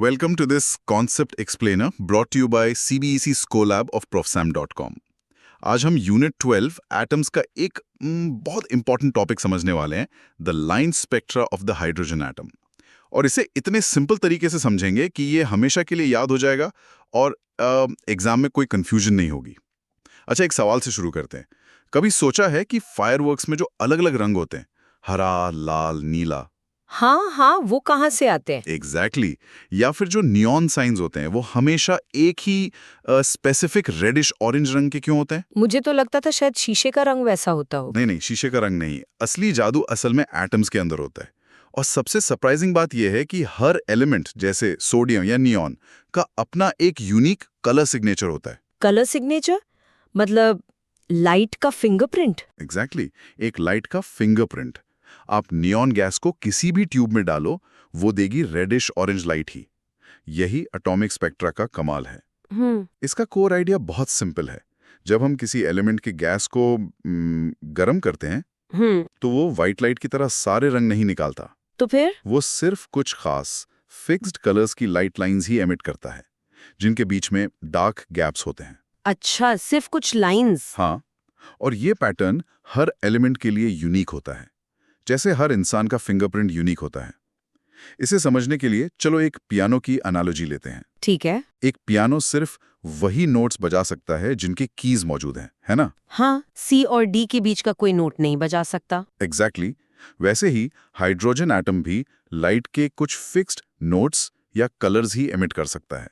Welcome to this Concept Explainer brought to you by CBEC Scolab of profsam.com. आज हम unit 12 atoms का एक बहुत इंपॉर्टेंट टॉपिक समझने वाले हैं, the line spectra of the hydrogen atom. और इसे इतने सिंपल तरीके से समझेंगे कि ये हमेशा के लिए याद हो जाएगा और एग्जाम में कोई कंफ्यूजन नहीं होगी। अच्छा, एक सवाल से शुरू करते हैं। कभी सोचा है कि फायरवर्क्स में जो अलग अलग रंग होते हैं, हरा, लाल, नीला, हाँ, वो कहाँ से आते हैं? एग्जैक्टली या फिर जो नियॉन साइंस होते हैं वो हमेशा एक ही स्पेसिफिक रेडिश ऑरेंज रंग के क्यों होते हैं? मुझे तो लगता था शायद शीशे का रंग वैसा होता हो। नहीं, शीशे का रंग नहीं। असली जादू असल में एटम्स के अंदर होता है। और सबसे सरप्राइजिंग बात यह है कि हर एलिमेंट जैसे सोडियम या नियॉन का अपना एक यूनिक कलर सिग्नेचर होता है। कलर सिग्नेचर मतलब लाइट का फिंगरप्रिंट? एग्जैक्टली, एक लाइट का फिंगरप्रिंट। आप नियॉन गैस को किसी भी ट्यूब में डालो, वो देगी रेडिश ऑरेंज लाइट ही। यही एटॉमिक स्पेक्ट्रा का कमाल है। इसका कोर आइडिया बहुत सिंपल है। जब हम किसी एलिमेंट की गैस को गर्म करते हैं तो वो व्हाइट लाइट की तरह सारे रंग नहीं निकालता। तो फिर वो सिर्फ कुछ खास फिक्स्ड कलर्स की लाइट लाइंस ही एमिट करता है, जिनके बीच में डार्क गैप्स होते हैं। अच्छा, सिर्फ कुछ लाइंस? हाँ, और ये पैटर्न हर एलिमेंट के लिए यूनिक होता है, जैसे हर इंसान का फिंगरप्रिंट यूनिक होता है। इसे समझने के लिए चलो एक पियानो की एनालॉजी लेते हैं। ठीक है। एक पियानो सिर्फ वही नोट्स बजा सकता है जिनके कीज मौजूद हैं, है ना? हाँ, सी और डी के बीच का कोई नोट नहीं बजा सकता। एग्जैक्टली। वैसे ही हाइड्रोजन एटम भी लाइट के कुछ फिक्स्ड नोट्स या कलर्स ही एमिट कर सकता है।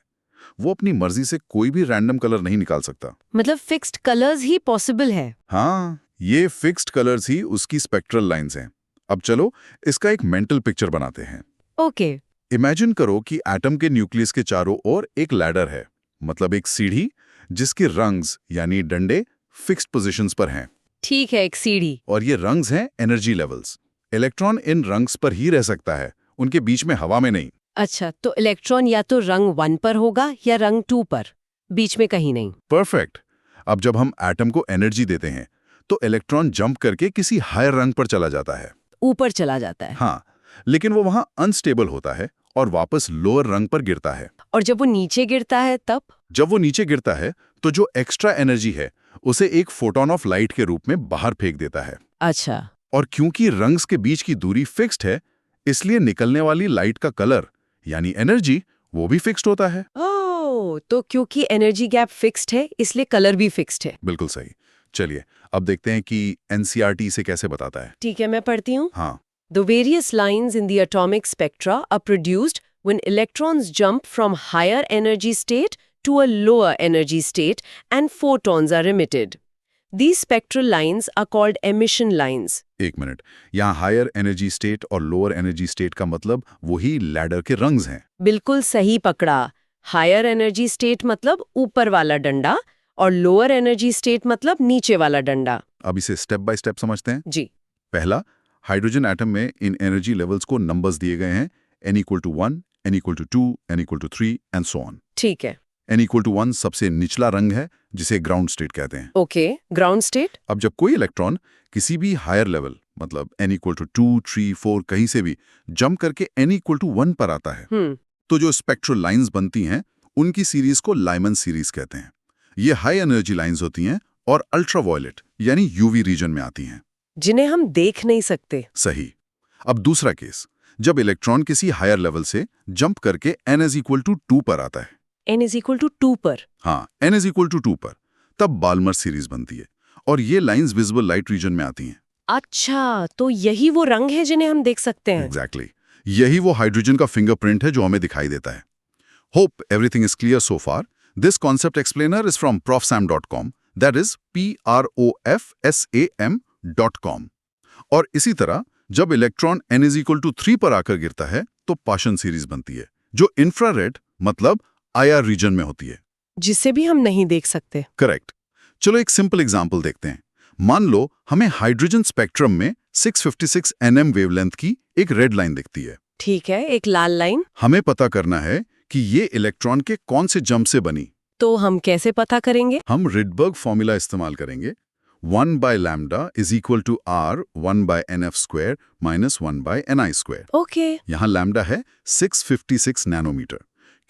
वो अपनी मर्जी से कोई भी रैंडम कलर नहीं निकाल सकता। मतलब फिक्स्ड कलर्स ही पॉसिबल है? हाँ, ये फिक्स्ड कलर्स ही उसकी स्पेक्ट्रल लाइंस हैं। अब चलो इसका एक मेंटल पिक्चर बनाते हैं। ओके। इमेजिन करो कि एटम के न्यूक्लियस के चारों ओर एक लैडर है, मतलब एक सीढ़ी जिसके रंग्स यानी डंडे फिक्स्ड पोजीशंस पर हैं। ठीक है, एक सीढ़ी। और ये रंग्स हैं energy levels. Electron in rungs पर ही रह सकता है, उनके बीच में हवा में नहीं। अच्छा, तो इलेक्ट्रॉन या तो रंग 1 पर होगा या रंग 2 पर, बीच में कहीं नहीं। परफेक्ट। अब जब हम एटम को एनर्जी देते हैं तो इलेक्ट्रॉन जंप करके किसी हायर रंग पर चला जाता है, ऊपर चला जाता है। हाँ, लेकिन वो वहां अनस्टेबल होता है और वापस लोअर रंग पर गिरता है। और जब वो नीचे गिरता है तब? जब वो नीचे गिरता है तो जो एक्स्ट्रा एनर्जी है उसे एक फोटोन ऑफ लाइट के रूप में बाहर फेंक देता है। अच्छा। और क्योंकि रंग्स के बीच की दूरी फिक्स्ड है, इसलिए निकलने वाली लाइट का कलर यानी एनर्जी वो भी फिक्स्ड होता है। ओह, तो क्योंकि एनर्जी गैप फिक्स्ड है इसलिए कलर भी फिक्स्ड है। बिल्कुल सही। चलिए अब देखते हैं कि एनसीईआरटी इसे कैसे बताता है। ठीक है, मैं पढ़ती हूँ। हाँ, The various lines in the atomic spectra are produced when electrons jump from higher energy state to a lower energy state and photons are emitted. These spectral lines are called emission lines. एक minute, यहाँ higher energy state और lower energy state का मतलब वही ladder के rungs हैं। बिल्कुल सही पकड़ा। हायर एनर्जी स्टेट मतलब ऊपर वाला डंडा और लोअर एनर्जी स्टेट मतलब नीचे वाला डंडा। अब इसे स्टेप बाय स्टेप समझते हैं। जी। पहला, हाइड्रोजन एटम में इन एनर्जी लेवल्स को नंबर्स दिए गए हैं, n=1, n=2, n=3 and so on. ठीक है। n=1 सबसे निचला रंग है जिसे ग्राउंड स्टेट कहते हैं। Okay, ground state. अब जब कोई इलेक्ट्रॉन किसी भी हायर लेवल मतलब n=2, 3, 4 कहीं से भी जंप करके n=1 पर आता है तो जो स्पेक्ट्रल लाइंस बनती हैं उनकी सीरीज को लाइमन सीरीज कहते हैं। ये हाई एनर्जी लाइंस होती हैं और अल्ट्रावायलेट यानी यूवी रीजन में आती हैं, जिन्हें हम देख नहीं सकते। सही। अब दूसरा केस, जब इलेक्ट्रॉन किसी हायर लेवल से जंप करके n=2 पर आता है। n=2 पर? हाँ, n=2 पर, तब बाल्मर सीरीज बनती है और ये लाइंस विजिबल लाइट रीजन में आती हैं। अच्छा, तो यही वो रंग है जिन्हें हम देख सकते हैं। एग्जैक्टली। यही वो हाइड्रोजन का फिंगरप्रिंट है जो हमें दिखाई देता है। Hope everything is clear so far. This concept explainer is from profsam.com, that is profsam.com। और इसी तरह जब इलेक्ट्रॉन n=3 पर आकर गिरता है तो पाशन सीरीज बनती है जो इंफ्रारेड मतलब IR रीजन में होती है, जिसे भी हम नहीं देख सकते। करेक्ट। चलो एक सिंपल एग्जांपल देखते हैं। मान लो हमें हाइड्रोजन स्पेक्ट्रम में 656 nm वेवलेंथ की एक रेड लाइन दिखती है। ठीक है, एक लाल लाइन। हमें पता करना है कि ये इलेक्ट्रॉन के कौन से जंप से बनी। तो हम कैसे पता करेंगे? हम रिडबर्ग फॉर्मूला इस्तेमाल करेंगे। 1/λ = r 1/nf² - 1/ni²। ओके। यहाँ लैम्डा है 656 नैनोमीटर,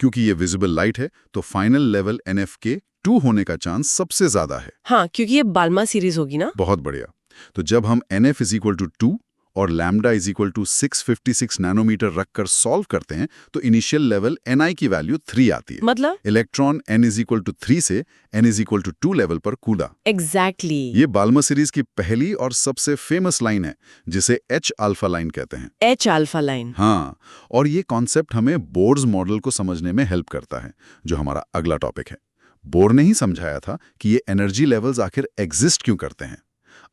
क्योंकि ये विजिबल लाइट है तो फाइनल लेवल NF के 2 होने का चांस सबसे ज्यादा है। हाँ, क्योंकि ये बाल्मा सीरीज होगी ना। बहुत बढ़िया। तो जब हम NF = 2 और लैम्डा = 656 नैनोमीटर रखकर सॉल्व करते हैं तो इनिशियल लेवल Ni की वैल्यू 3 आती है। मतलब इलेक्ट्रॉन n = 3 से n = 2 लेवल पर कूदा। एग्जैक्टली। ये बाल्मर सीरीज की पहली और सबसे फेमस लाइन है जिसे H अल्फा लाइन कहते हैं। H alpha line. हाँ, और ये कॉन्सेप्ट हमें बोर्स मॉडल को समझने में हेल्प करता है, जो हमारा अगला टॉपिक है। बोर ने ही समझाया था कि ये एनर्जी लेवल्स आखिर एग्जिस्ट क्यों करते हैं।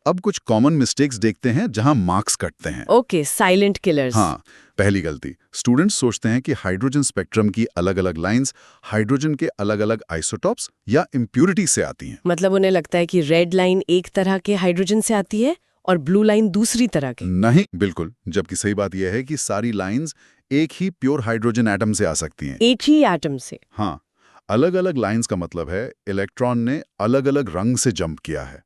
अब कुछ कॉमन मिस्टेक्स देखते हैं जहां मार्क्स कटते हैं। Okay, silent killers. हाँ, पहली गलती, स्टूडेंट्स सोचते हैं कि हाइड्रोजन स्पेक्ट्रम की अलग-अलग लाइंस हाइड्रोजन के अलग-अलग आइसोटॉप्स या इम्प्यूरिटी से आती हैं। मतलब उन्हें लगता है कि रेड लाइन एक तरह के हाइड्रोजन से आती है और ब्लू लाइन दूसरी तरह के। नहीं, बिल्कुल, जबकि सही बात यह है कि सारी लाइंस एक ही प्योर हाइड्रोजन एटम से आ सकती हैं। एक ही एटम से। हाँ, अलग-अलग लाइंस का मतलब है इलेक्ट्रॉन ने अलग-अलग रंग से जंप किया है,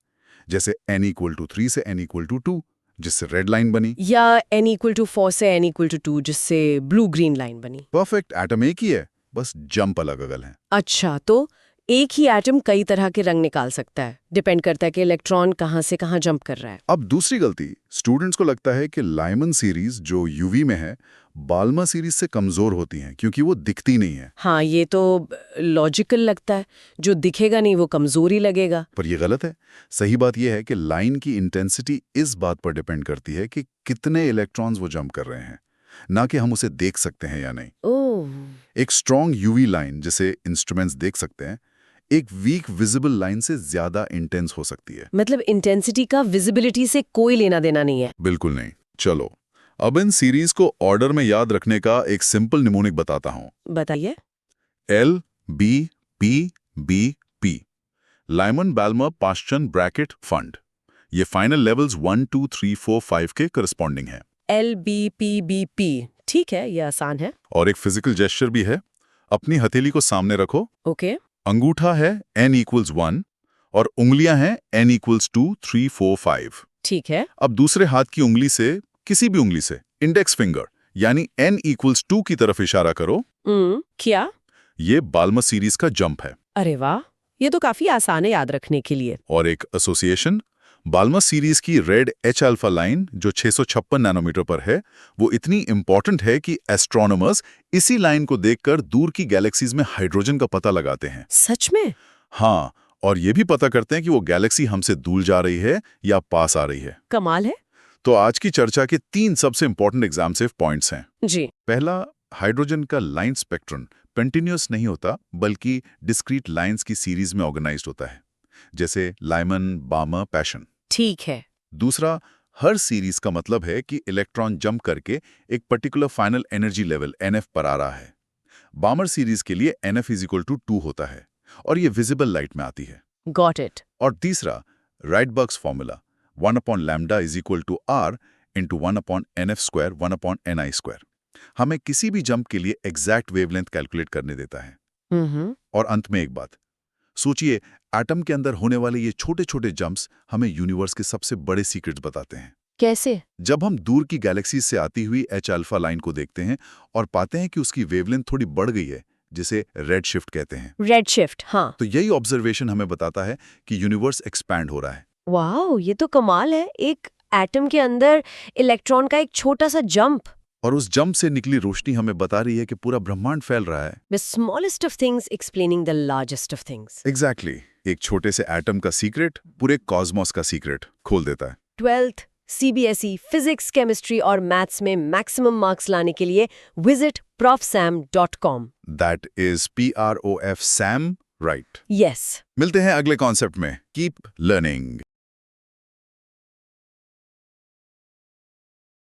जैसे n = 3 से n = 2, जिससे रेड लाइन बनी, या n = 4 से n = 2, जिससे ब्लू ग्रीन लाइन बनी। परफेक्ट एटम एक ही है, बस जंप अलग-अलग हैं। अच्छा, तो एक ही एटम कई तरह के रंग निकाल सकता है, डिपेंड करता है कि इलेक्ट्रॉन कहाँ से कहाँ जंप कर रहा है। अब दूसरी गलती, स्टूडेंट्स को लगता है कि लाइमन सीरीज जो यूवी में है, बाल्मर सीरीज से कमजोर होती हैं क्योंकि वो दिखती नहीं है। हाँ, ये तो लॉजिकल लगता है, जो दिखेगा नहीं वो कमजोरी लगेगा। पर ये गलत है। सही बात यह है कि लाइन की इंटेंसिटी इस बात पर डिपेंड करती है कि कितने इलेक्ट्रॉन्स वो जंप कर रहे हैं, ना कि हम उसे देख सकते हैं या नहीं। ओह। एक स्ट्रॉन्ग यूवी लाइन जिसे इंस्ट्रूमेंट्स देख सकते हैं, एक वीक विजिबल लाइन से ज्यादा इंटेंस हो सकती है। मतलब इंटेंसिटी का विजिबिलिटी से कोई लेना देना नहीं है। बिल्कुल नहीं। चलो, अब इन सीरीज को ऑर्डर में याद रखने का एक सिंपल निमोनिक बताता हूं। बताइए। L B P B P, Lyman Balmer Paschen Brackett Pfund. ये फाइनल लेवल्स 1 2 3 4 5 के करस्पॉन्डिंग है। LBPBP, ठीक है, ये आसान है। और एक फिजिकल जेस्चर भी है। अपनी हथेली को सामने रखो, ओके। अंगूठा है n = 1 और उंगलियां हैं n = 2 3 4 5। ठीक है। अब दूसरे हाथ की उंगली से, किसी भी उंगली से, इंडेक्स फिंगर यानी n = 2 की तरफ इशारा करो। क्या? ये बाल्मर सीरीज का जंप है। अरे वाह, ये तो काफी आसान है याद रखने के लिए। और एक एसोसिएशन, बाल्मर सीरीज की रेड H अल्फा लाइन जो 656 नैनोमीटर पर है, वो इतनी इंपॉर्टेंट है कि एस्ट्रोनॉमर्स इसी लाइन को देखकर दूर की गैलेक्सीज में हाइड्रोजन का पता लगाते हैं। सच में? हाँ, और ये भी पता करते हैं कि वो गैलेक्सी हमसे दूर जा रही है या पास आ रही है। कमाल है। तो आज की चर्चा के 3 सबसे इंपॉर्टेंट एग्जाम सेव पॉइंट्स हैं। जी। पहला, हाइड्रोजन का लाइन स्पेक्ट्रम कंटिन्यूअस नहीं होता, बल्कि डिस्क्रीट लाइंस की सीरीज में ऑर्गेनाइज्ड होता है, जैसे लाइमन, बाल्मर, पैशन। ठीक है। दूसरा, हर सीरीज का मतलब है कि इलेक्ट्रॉन जंप करके एक particular final energy level NF पर आ रहा है। बाल्मर सीरीज के लिए NF = 2 होता है और ये विजिबल लाइट में आती है। Got it. और तीसरा, राइटबर्ग्स फॉर्मूला 1/λ = R × 1/NF², 1/Ni², हमें किसी भी जंप के लिए एग्जैक्ट वेवलेंथ कैलकुलेट करने देता है। और अंत में एक बात, सोचिए, एटम के अंदर होने वाले ये छोटे-छोटे जंप्स हमें यूनिवर्स के सबसे बड़े सीक्रेट्स बताते हैं। कैसे? जब हम दूर की गैलेक्सी से आती हुई H अल्फा लाइन को देखते हैं और पाते हैं कि उसकी वेवलेंथ थोड़ी बढ़ गई है, जिसे रेड शिफ्ट कहते हैं, रेड शिफ्ट, हाँ। तो यही ऑब्जर्वेशन हमें बताता है कि यूनिवर्स एक्सपैंड हो रहा है। वाओ, ये तो कमाल है। एक एटम के अंदर इलेक्ट्रॉन का एक छोटा सा जंप। और उस जंप से निकली रोशनी हमें बता रही है कि पूरा ब्रह्मांड फैल रहा है। The smallest of things explaining the largest of things. Exactly, एक छोटे से एटम का सीक्रेट पूरे कॉस्मोस का सीक्रेट खोल देता है। 12th CBSE फिजिक्स, केमिस्ट्री और मैथ्स में मैक्सिमम मार्क्स लाने के लिए visit profsam.com। That is PROF Sam, right? Yes. मिलते हैं अगले कॉन्सेप्ट में। Keep learning.